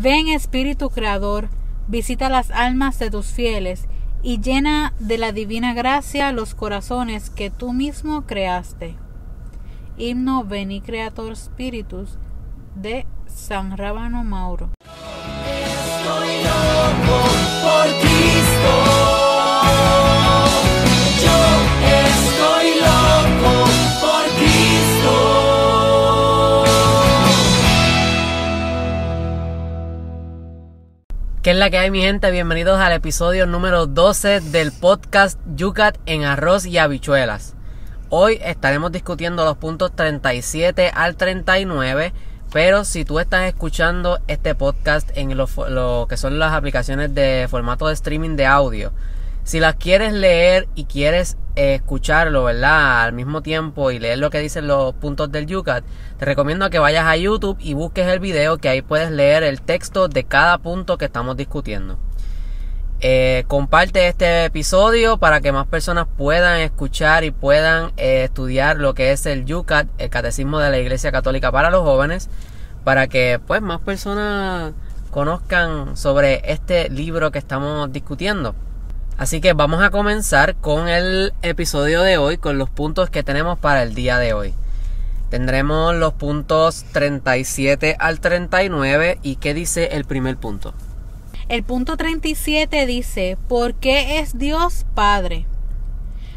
Ven, Espíritu Creador, visita las almas de tus fieles y llena de la divina gracia los corazones que tú mismo creaste. Himno Veni Creator Spiritus de San Rábano Mauro. Estoy loco por Cristo. Yo estoy loco por Cristo. ¿Qué es la que hay, mi gente? Bienvenidos al episodio número 12 del podcast Yucat en arroz y habichuelas. Hoy estaremos discutiendo los puntos 37 al 39, pero si tú estás escuchando este podcast en lo que son las aplicaciones de formato de streaming de audio, si las quieres leer y quieres escucharlo, ¿verdad?, al mismo tiempo y leer lo que dicen los puntos del Yucat, te recomiendo que vayas a YouTube y busques el video, que ahí puedes leer el texto de cada punto que estamos discutiendo. Comparte este episodio para que más personas puedan escuchar y puedan estudiar lo que es el Yucat, el Catecismo de la Iglesia Católica para los jóvenes, para que pues más personas conozcan sobre este libro que estamos discutiendo. Así que vamos a comenzar con el episodio de hoy, con los puntos que tenemos para el día de hoy. Tendremos los puntos 37 al 39 y ¿qué dice el primer punto? El punto 37 dice: ¿por qué es Dios Padre?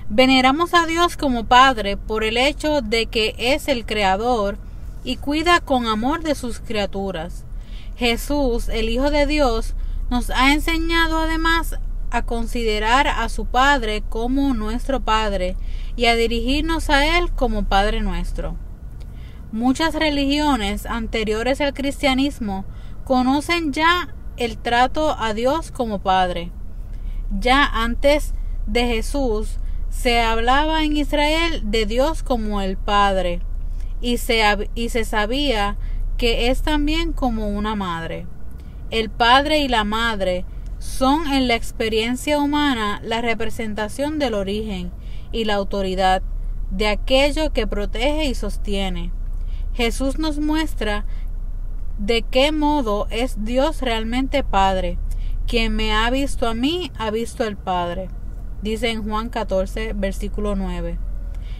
Veneramos a Dios como Padre por el hecho de que es el Creador y cuida con amor de sus criaturas. Jesús, el Hijo de Dios, nos ha enseñado además a considerar a su Padre como nuestro Padre y a dirigirnos a Él como Padre nuestro. Muchas religiones anteriores al cristianismo conocen ya el trato a Dios como Padre. Ya antes de Jesús se hablaba en Israel de Dios como el Padre y se sabía que es también como una madre. El Padre y la Madre son en la experiencia humana la representación del origen y la autoridad de aquello que protege y sostiene. Jesús nos muestra de qué modo es Dios realmente Padre. Quien me ha visto a mí, ha visto al Padre, dice en Juan 14, versículo 9.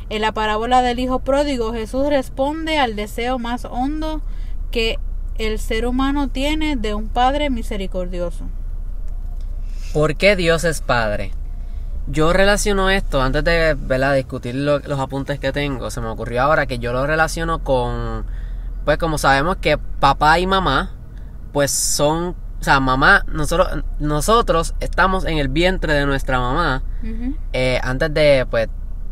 En la parábola del Hijo Pródigo, Jesús responde al deseo más hondo que el ser humano tiene de un Padre misericordioso. ¿Por qué Dios es Padre? Yo relaciono esto, antes de discutir los apuntes que tengo, se me ocurrió ahora que yo lo relaciono con, pues como sabemos que papá y mamá, pues son, o sea, mamá, nosotros estamos en el vientre de nuestra mamá, antes de, pues,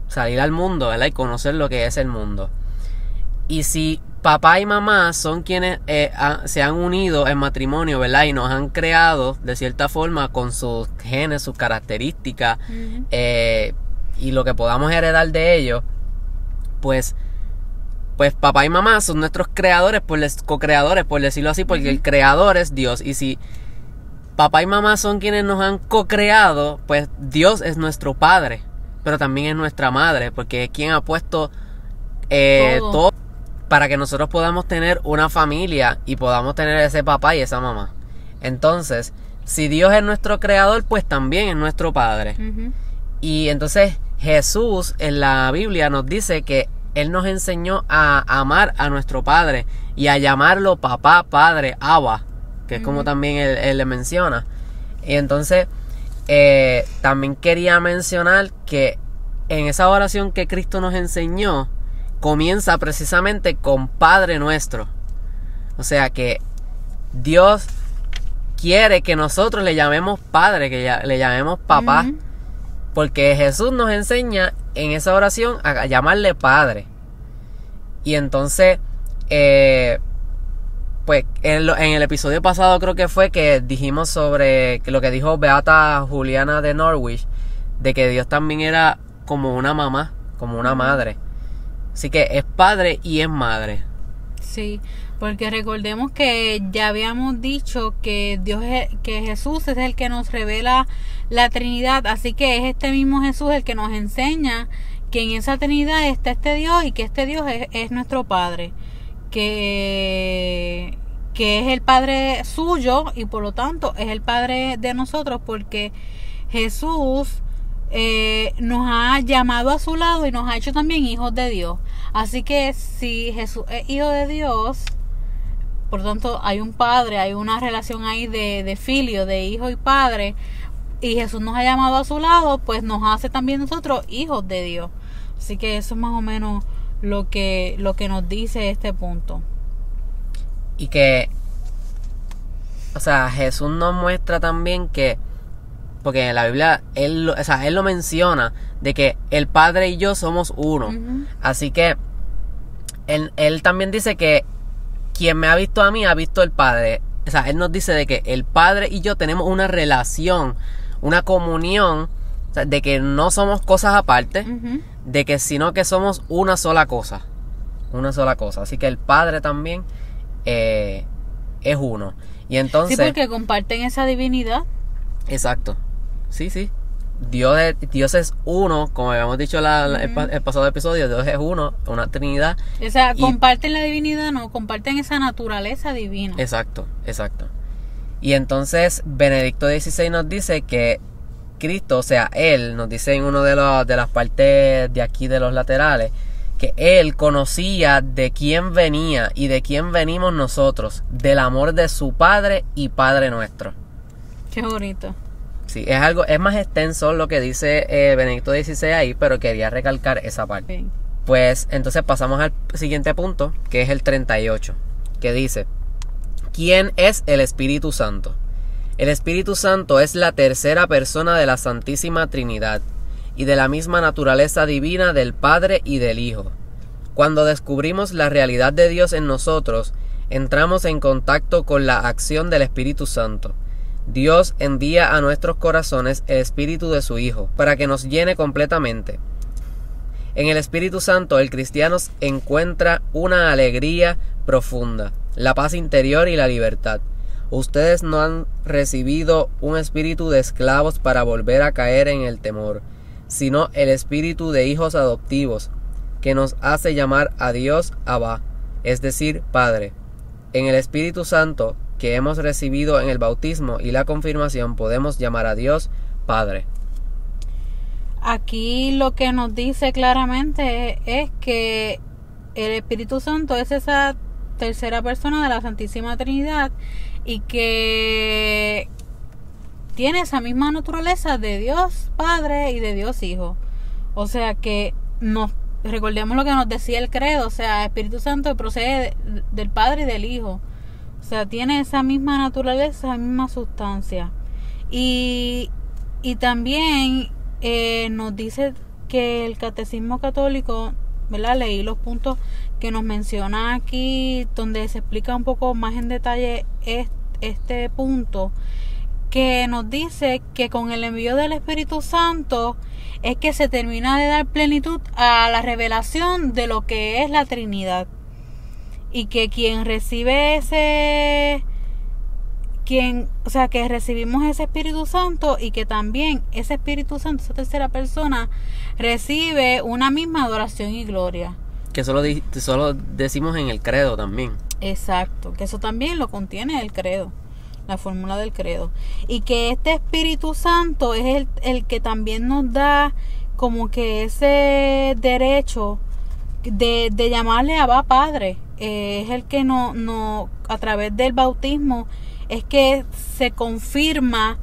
salir al mundo, ¿verdad?, y conocer lo que es el mundo. Y si papá y mamá son quienes se han unido en matrimonio, ¿verdad?, y nos han creado de cierta forma con sus genes, sus características, y lo que podamos heredar de ellos, pues papá y mamá son nuestros creadores, co-creadores, por decirlo así, porque el creador es Dios. Y si papá y mamá son quienes nos han co-creado, pues Dios es nuestro Padre, pero también es nuestra madre, porque es quien ha puesto todo para que nosotros podamos tener una familia y podamos tener ese papá y esa mamá. Entonces, si Dios es nuestro creador, pues también es nuestro Padre. Y entonces Jesús en la Biblia nos dice que Él nos enseñó a amar a nuestro Padre y a llamarlo papá, padre, Abba, que es como también él le menciona. Y entonces también quería mencionar que en esa oración que Cristo nos enseñó, comienza precisamente con Padre Nuestro. O sea que Dios quiere que nosotros le llamemos Padre, que le llamemos papá, porque Jesús nos enseña en esa oración a llamarle Padre. Y entonces, pues en el episodio pasado creo que fue que dijimos sobre lo que dijo Beata Juliana de Norwich, de que Dios también era como una mamá, como una madre. Así que es padre y es madre. Sí, porque recordemos que ya habíamos dicho que que Jesús es el que nos revela la Trinidad, así que es este mismo Jesús el que nos enseña que en esa Trinidad está este Dios y que este Dios es nuestro Padre, que que es el Padre suyo y por lo tanto es el Padre de nosotros, porque Jesús nos ha llamado a su lado y nos ha hecho también hijos de Dios. Así que si Jesús es hijo de Dios, por lo tanto hay un padre, hay una relación ahí de filio, de hijo y padre, y Jesús nos ha llamado a su lado, pues nos hace también nosotros hijos de Dios. Así que eso es más o menos lo que nos dice este punto. Y que, o sea, Jesús nos muestra también que, porque en la Biblia él lo menciona, de que el Padre y yo somos uno. Uh-huh. Así que él también dice que quien me ha visto a mí ha visto al Padre. O sea, él nos dice de que el Padre y yo tenemos una relación, una comunión, o sea, de que no somos cosas aparte, Uh-huh. de que sino que somos una sola cosa. Una sola cosa. Así que el Padre también es uno. Y entonces, Sí, porque comparten esa divinidad. exacto. Sí, sí. Dios es uno, como habíamos dicho el pasado episodio. Dios es uno, una trinidad. O sea, Y- comparten la divinidad, no, comparten esa naturaleza divina. Exacto, exacto. Y entonces Benedicto XVI nos dice que Cristo, o sea, Él, nos dice en una de las partes de aquí de los laterales, que Él conocía de quién venía y de quién venimos nosotros, del amor de su Padre y Padre nuestro. Qué bonito. Sí, es más extenso lo que dice Benedicto XVI ahí, pero quería recalcar esa parte. Sí. Pues entonces pasamos al siguiente punto, que es el 38, que dice: ¿quién es el Espíritu Santo? El Espíritu Santo es la tercera persona de la Santísima Trinidad y de la misma naturaleza divina del Padre y del Hijo. Cuando descubrimos la realidad de Dios en nosotros, entramos en contacto con la acción del Espíritu Santo. Dios envía a nuestros corazones el Espíritu de su Hijo para que nos llene completamente. En el Espíritu Santo el cristiano encuentra una alegría profunda, la paz interior y la libertad. Ustedes no han recibido un espíritu de esclavos para volver a caer en el temor, sino el espíritu de hijos adoptivos, que nos hace llamar a Dios Abba, es decir, Padre. En el Espíritu Santo que hemos recibido en el bautismo y la confirmación podemos llamar a Dios Padre. Aquí lo que nos dice claramente es que el Espíritu Santo es esa tercera persona de la Santísima Trinidad y que tiene esa misma naturaleza de Dios Padre y de Dios Hijo. O sea que recordemos lo que nos decía el credo, o sea, el Espíritu Santo procede del Padre y del Hijo. O sea, tiene esa misma naturaleza, esa misma sustancia. Y también nos dice que el Catecismo Católico, ¿verdad? Leí los puntos que nos menciona aquí, donde se explica un poco más en detalle este punto, que nos dice que con el envío del Espíritu Santo es que se termina de dar plenitud a la revelación de lo que es la Trinidad. Y que quien recibe que recibimos ese Espíritu Santo y que también ese Espíritu Santo, esa tercera persona, recibe una misma adoración y gloria. Que solo decimos en el credo también. Exacto, que eso también lo contiene el credo, la fórmula del credo. Y que este Espíritu Santo es el que también nos da como que ese derecho de llamarle a Abba Padre. Es el que no a través del bautismo es que se confirma,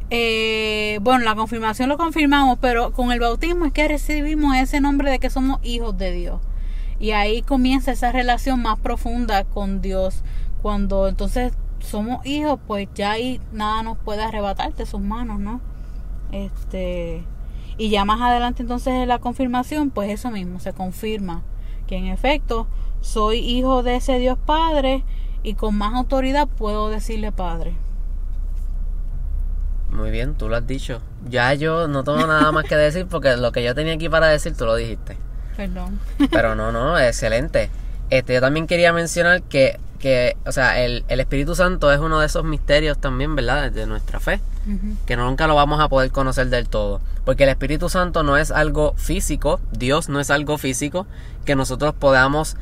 la confirmación lo confirmamos, pero con el bautismo es que recibimos ese nombre de que somos hijos de Dios. Y ahí comienza esa relación más profunda con Dios. Cuando entonces somos hijos, pues ya ahí nada nos puede arrebatar de sus manos, ¿no? Y ya más adelante entonces en la confirmación, pues eso mismo, se confirma que en efecto soy hijo de ese Dios Padre y con más autoridad puedo decirle Padre. Muy bien, tú lo has dicho. Ya yo no tengo nada más que decir porque lo que yo tenía aquí para decir tú lo dijiste. Perdón. Pero no, excelente. Yo también quería mencionar que o sea, el Espíritu Santo es uno de esos misterios también, ¿verdad? De nuestra fe. Uh-huh. Que nunca lo vamos a poder conocer del todo. Porque el Espíritu Santo no es algo físico. Dios no es algo físico que nosotros podamos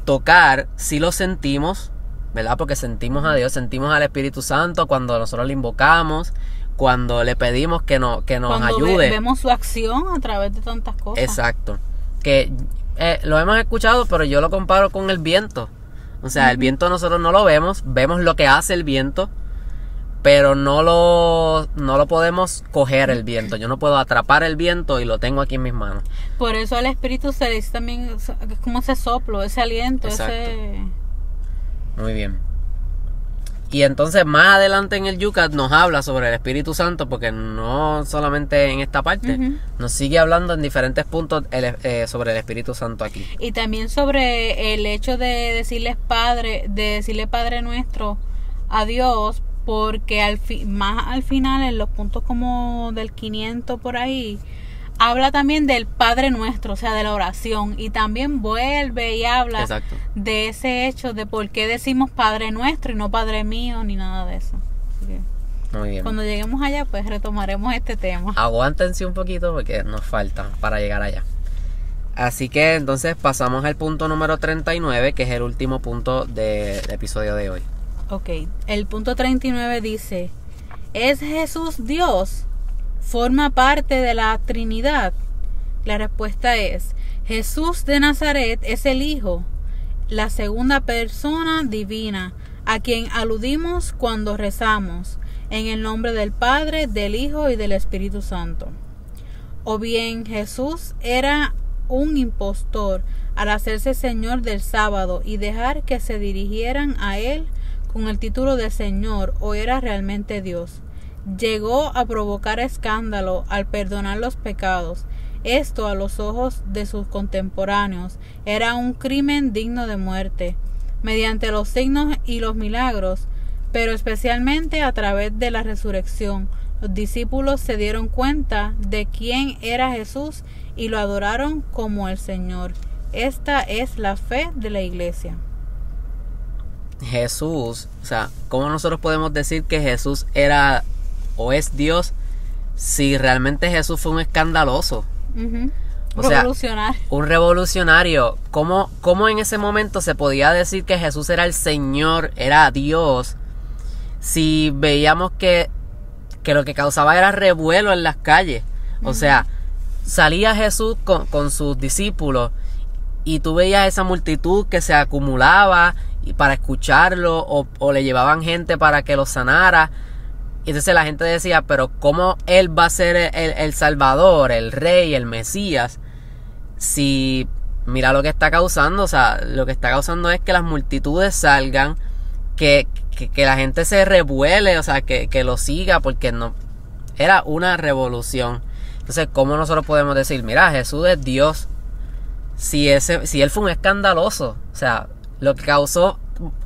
tocar. Si lo sentimos, ¿verdad? Porque sentimos a Dios, sentimos al Espíritu Santo cuando nosotros le invocamos, cuando le pedimos que nos Cuando ayude. vemos su acción a través de tantas cosas. Exacto. Que lo hemos escuchado, pero yo lo comparo con el viento. O sea, el viento nosotros no lo vemos lo que hace el viento, pero no lo podemos coger el viento. Yo no puedo atrapar el viento y lo tengo aquí en mis manos. Por eso al Espíritu se le dice también, es como ese soplo, ese aliento, Exacto. ese... Muy bien. Y entonces más adelante en el Yucat nos habla sobre el Espíritu Santo, porque no solamente en esta parte, Ujú. nos sigue hablando en diferentes puntos sobre el Espíritu Santo aquí. Y también sobre el hecho de decirle Padre Nuestro a Dios, porque más al final, en los puntos como del 500 por ahí, habla también del Padre Nuestro, o sea, de la oración, y también vuelve y habla Exacto. de ese hecho de por qué decimos Padre Nuestro y no Padre Mío ni nada de eso. Así que Muy bien. cuando lleguemos allá, pues retomaremos este tema. Aguántense un poquito porque nos falta para llegar allá. Así que entonces pasamos al punto número 39, que es el último punto del episodio de hoy. Ok, el punto 39 dice: ¿es Jesús Dios? ¿Forma parte de la Trinidad? La respuesta es: Jesús de Nazaret es el Hijo, la segunda persona divina, a quien aludimos cuando rezamos, en el nombre del Padre, del Hijo y del Espíritu Santo. O bien Jesús era un impostor al hacerse Señor del sábado y dejar que se dirigieran a Él con el título de Señor, o era realmente Dios. Llegó a provocar escándalo al perdonar los pecados. Esto, a los ojos de sus contemporáneos, era un crimen digno de muerte, mediante los signos y los milagros, pero especialmente a través de la resurrección. Los discípulos se dieron cuenta de quién era Jesús y lo adoraron como el Señor. Esta es la fe de la iglesia. Jesús, o sea, ¿cómo nosotros podemos decir que Jesús era o es Dios si realmente Jesús fue un escandaloso? Uh-huh. O sea, Revolucionario. un revolucionario. ¿Cómo en ese momento se podía decir que Jesús era el Señor, era Dios, si veíamos que lo que causaba era revuelo en las calles? O sea, salía Jesús con sus discípulos y tú veías esa multitud que se acumulaba y para escucharlo, o le llevaban gente para que lo sanara. Y entonces la gente decía, pero ¿cómo él va a ser el Salvador, el Rey, el Mesías? Si mira lo que está causando. O sea, lo que está causando es que las multitudes salgan, que la gente se revuele, o sea, que lo siga, porque no era una revolución. Entonces, ¿cómo nosotros podemos decir, mira, Jesús es Dios, si él fue un escandaloso? O sea, lo que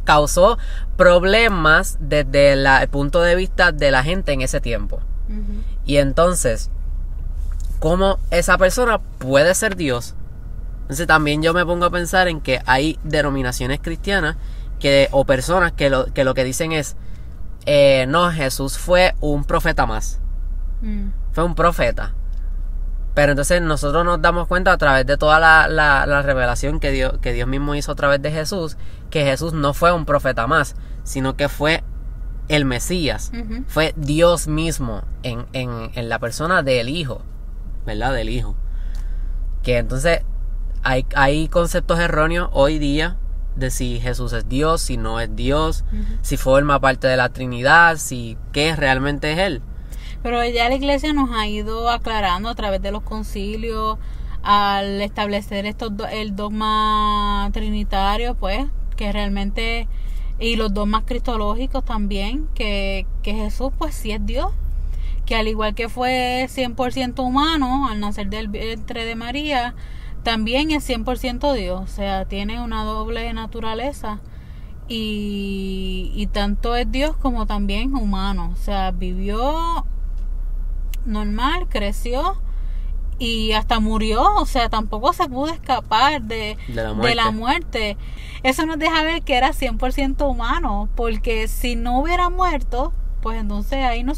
causó problemas desde el punto de vista de la gente en ese tiempo. Uh-huh. Y entonces, ¿cómo esa persona puede ser Dios? Entonces también yo me pongo a pensar en que hay denominaciones cristianas o personas que lo que dicen es, no, Jesús fue un profeta más. Fue un profeta. Pero entonces nosotros nos damos cuenta a través de toda la revelación que Dios mismo hizo a través de Jesús, que Jesús no fue un profeta más, sino que fue el Mesías. Uh-huh. Fue Dios mismo en la persona del Hijo, ¿verdad? Del Hijo. Que entonces hay conceptos erróneos hoy día de si Jesús es Dios, si no es Dios, Uh-huh. si forma parte de la Trinidad, si qué realmente es Él. Pero ya la iglesia nos ha ido aclarando a través de los concilios, al establecer el dogma trinitario, pues, que realmente, y los dogmas cristológicos también, que Jesús pues sí es Dios, que al igual que fue 100% humano al nacer del vientre de María, también es 100% Dios, o sea, tiene una doble naturaleza. Y tanto es Dios como también humano, o sea, vivió normal, creció y hasta murió, o sea, tampoco se pudo escapar de la muerte. Eso nos deja ver que era 100% humano, porque si no hubiera muerto, pues entonces ahí no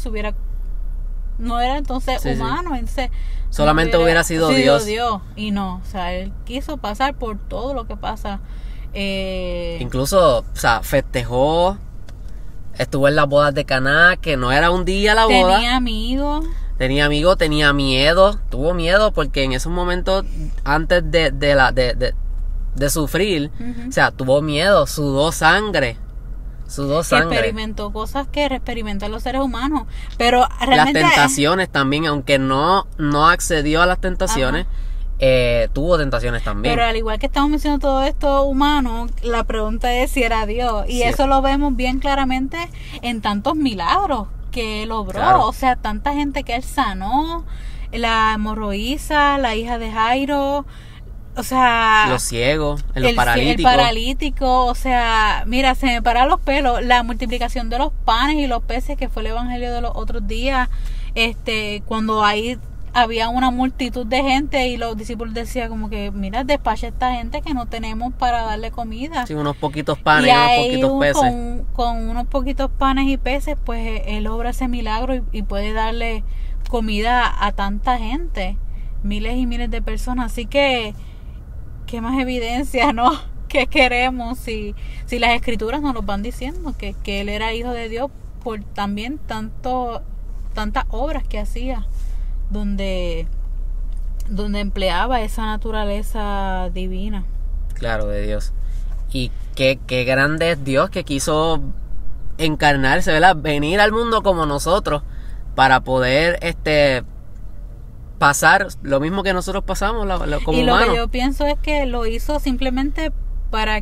era entonces Sí, humano, sí. Entonces Solamente hubiera sido Dios. Y no, o sea, él quiso pasar por todo lo que pasa Incluso, o sea, festejó, estuvo en las bodas de Caná, que no era un día la boda. Tenía amigos. Tenía miedo, tuvo miedo porque en esos momentos, antes de sufrir, o sea, tuvo miedo, sudó sangre. Experimentó cosas que experimentan los seres humanos, pero realmente las tentaciones también, aunque no accedió a las tentaciones, tuvo tentaciones también. Pero al igual que estamos mencionando todo esto humano, la pregunta es si era Dios, y Sí. eso lo vemos bien claramente en tantos milagros que él obró. Claro. O sea, tanta gente que él sanó, la hemorroísa, la hija de Jairo, o sea, Los ciegos, los el paralíticos. paralítico, o sea, mira, se me paran los pelos. La multiplicación de los panes y los peces, que fue el evangelio de los otros días, cuando ahí había una multitud de gente y los discípulos decían como que, mira, despacha a esta gente que no tenemos para darle comida. Sí, unos poquitos panes Y y unos ahí poquitos peces. con unos poquitos panes y peces, pues él obra ese milagro y puede darle comida a tanta gente, miles y miles de personas. Así que qué más evidencia, ¿no? ¿Qué queremos si las escrituras nos lo van diciendo que él era hijo de Dios por también tantas obras que hacía donde empleaba esa naturaleza divina? Claro, de Dios. Y qué grande es Dios, que quiso encarnarse, ¿verdad? Venir al mundo como nosotros para poder pasar lo mismo que nosotros pasamos como y lo humanos. que yo pienso es que lo hizo simplemente para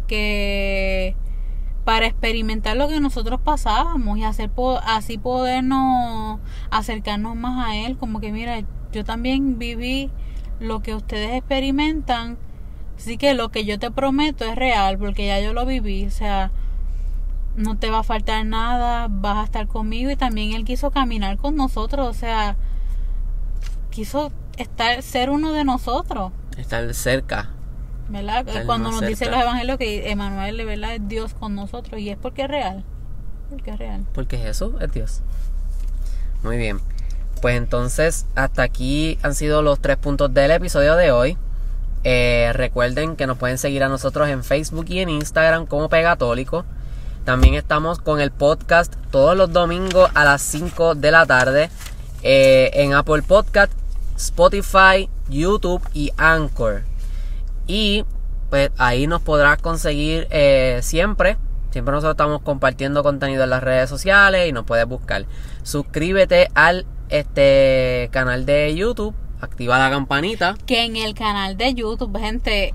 experimentar lo que nosotros pasábamos y así podernos acercarnos más a él, como que mira, yo también viví lo que ustedes experimentan, así que lo que yo te prometo es real, porque ya yo lo viví. O sea, no te va a faltar nada, vas a estar conmigo. Y también él quiso caminar con nosotros, o sea, quiso ser uno de nosotros, Estar cerca. ¿verdad? Estar Cuando más nos dice cerca. los evangelios que Emmanuel, de verdad, es Dios con nosotros, y es porque es real, Porque Jesús es Dios. Muy bien. Pues entonces, hasta aquí han sido los 3 puntos del episodio de hoy. Recuerden que nos pueden seguir a nosotros en Facebook y en Instagram como Pegatólico. También estamos con el podcast todos los domingos a las 5 de la tarde en Apple Podcast, Spotify, YouTube y Anchor. Y pues ahí nos podrás conseguir siempre nosotros estamos compartiendo contenido en las redes sociales y nos puedes buscar. Suscríbete al canal de YouTube, activa la campanita. que en el canal de YouTube, gente,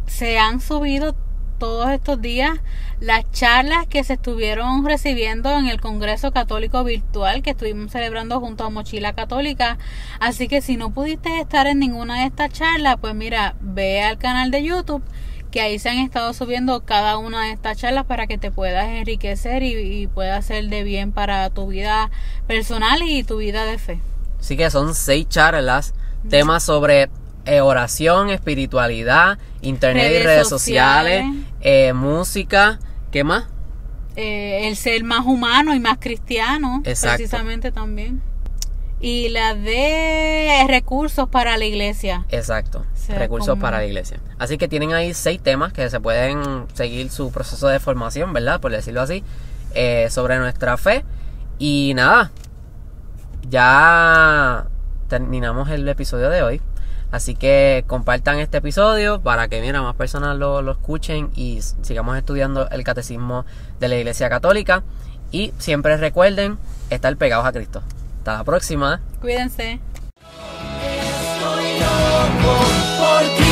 se han subido todos estos días las charlas que se estuvieron recibiendo en el Congreso Católico Virtual que estuvimos celebrando junto a Mochila Católica. Así que si no pudiste estar en ninguna de estas charlas, pues mira, ve al canal de YouTube, que ahí se han estado subiendo cada una de estas charlas para que te puedas enriquecer y pueda ser de bien para tu vida personal y tu vida de fe. Así que son 6 charlas, temas sobre oración, espiritualidad, internet y redes sociales, música, ¿qué más? El ser más humano y más cristiano. Exacto. Precisamente también. Y la de recursos para la iglesia. Exacto, sea, recursos como- para la iglesia. Así que tienen ahí 6 temas que se pueden seguir su proceso de formación, ¿verdad? Por decirlo así, sobre nuestra fe. Y nada, ya terminamos el episodio de hoy. Así que compartan este episodio para que más personas lo escuchen y sigamos estudiando el catecismo de la Iglesia Católica. Y siempre recuerden estar pegados a Cristo. Hasta la próxima. Cuídense. Estoy loco por ti.